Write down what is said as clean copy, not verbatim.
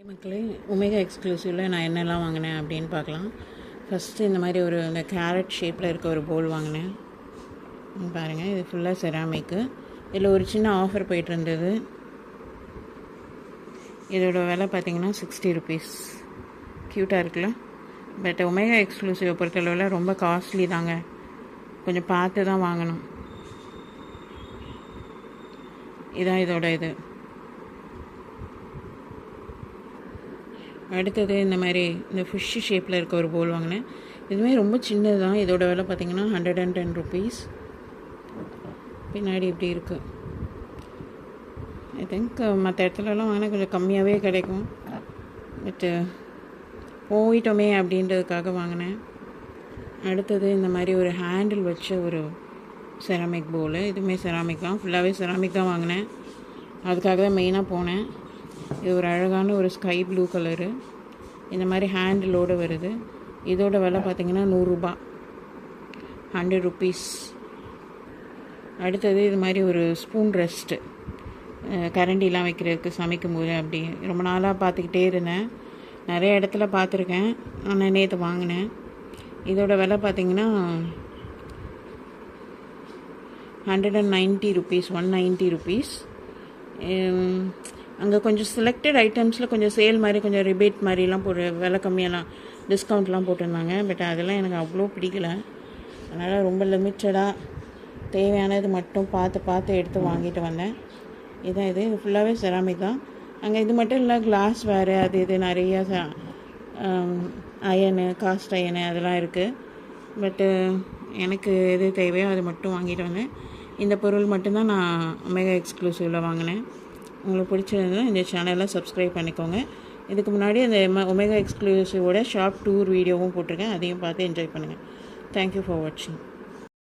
மக்களே, ஒமேகா எக்ஸ்க்ளூசிவில் நான் என்னெல்லாம் வாங்கினேன் அப்படின்னு பார்க்கலாம். ஃபஸ்ட்டு இந்த மாதிரி இந்த கேரட் ஷேப்பில் இருக்க ஒரு பவுல் வாங்கினேன். பாருங்கள், இது ஃபுல்லாக செராமிக்கு. இதில் ஒரு சின்ன ஆஃபர் போயிட்டு இருந்தது. இதோட விலை பார்த்திங்கன்னா 60 rupees. க்யூட்டாக இருக்குல்ல. பட் ஒமேகா எக்ஸ்க்ளூசிவை பொறுத்தளவில் ரொம்ப காஸ்ட்லி தாங்க. கொஞ்சம் பார்த்து தான் வாங்கணும். இதான் இதோட இது. அடுத்தது இந்த மாதிரி இந்த ஃபிஷ்ஷு ஷேப்பில் இருக்க ஒரு பவுல் வாங்கினேன். இதுவுமே ரொம்ப சின்னது தான். இதோட விலை பார்த்திங்கன்னா 110 rupees. பின்னாடி இப்படி இருக்குது. ஐ திங்க் மற்ற இடத்துலலாம் வாங்கினா கொஞ்சம் கம்மியாகவே கிடைக்கும். பட்டு போயிட்டோமே அப்படின்றதுக்காக வாங்கினேன். அடுத்தது இந்த மாதிரி ஒரு ஹேண்டில் வச்ச ஒரு செராமிக் பவுலு. இதுவுமே செராமிக் தான், ஃபுல்லாகவே செராமிக் தான் வாங்கினேன். அதுக்காக தான் மெயினாக போனேன். இது ஒரு அழகான ஒரு ஸ்கை ப்ளூ கலரு. இந்த மாதிரி ஹேண்டிலோடு வருது. இதோட விலை பார்த்திங்கன்னா 100 ரூபாய், 100 rupees. அடுத்தது இது மாதிரி ஒரு ஸ்பூன் ரெஸ்ட்டு, கரண்டிலாம் வைக்கிறதுக்கு சமைக்கும்போது. அப்படி ரொம்ப நாளாக பார்த்துக்கிட்டே இருந்தேன். நிறைய இடத்துல பார்த்துருக்கேன். நான் நேற்று வாங்கினேன். இதோட விலை பார்த்திங்கன்னா 190 rupees, 190 rupees. அங்கே கொஞ்சம் செலக்டட் ஐட்டம்ஸில் கொஞ்சம் சேல் மாதிரி, கொஞ்சம் ரிபேட் மாதிரிலாம் போட்டு விலை கம்மியெல்லாம் டிஸ்கவுண்ட்லாம் போட்டிருந்தாங்க. பட் அதெல்லாம் எனக்கு அவ்வளோ பிடிக்கல. அதனால் ரொம்ப லிமிட்டடாக தேவையானது மட்டும் பார்த்து எடுத்து வாங்கிட்டு வந்தேன். இதுதான் இது ஃபுல்லாகவே செராமிக் தான். அங்கே இது மட்டும் இல்லை, கிளாஸ் வேறு அது இது நிறையா அயனு, காஸ்ட் அயனு அதெல்லாம் இருக்குது. பட்டு எனக்கு எது தேவையோ அது மட்டும் வாங்கிட்டு வந்தேன். இந்த பொருள் மட்டும்தான் நான் ஒமேகா எக்ஸ்க்ளூசிவில் வாங்கினேன். உங்களுக்கு பிடிச்சிருந்ததுன்னா இந்த சேனலை சப்ஸ்கிரைப் பண்ணிக்கோங்க. இதுக்கு முன்னாடி அந்த ஒமேகா எக்ஸ்க்ளூசிவோட ஷாப் டூர் வீடியோவும் போட்டிருக்கேன். அதையும் பார்த்து என்ஜாய் பண்ணுங்கள். தேங்க்யூ ஃபார் வாட்சிங்.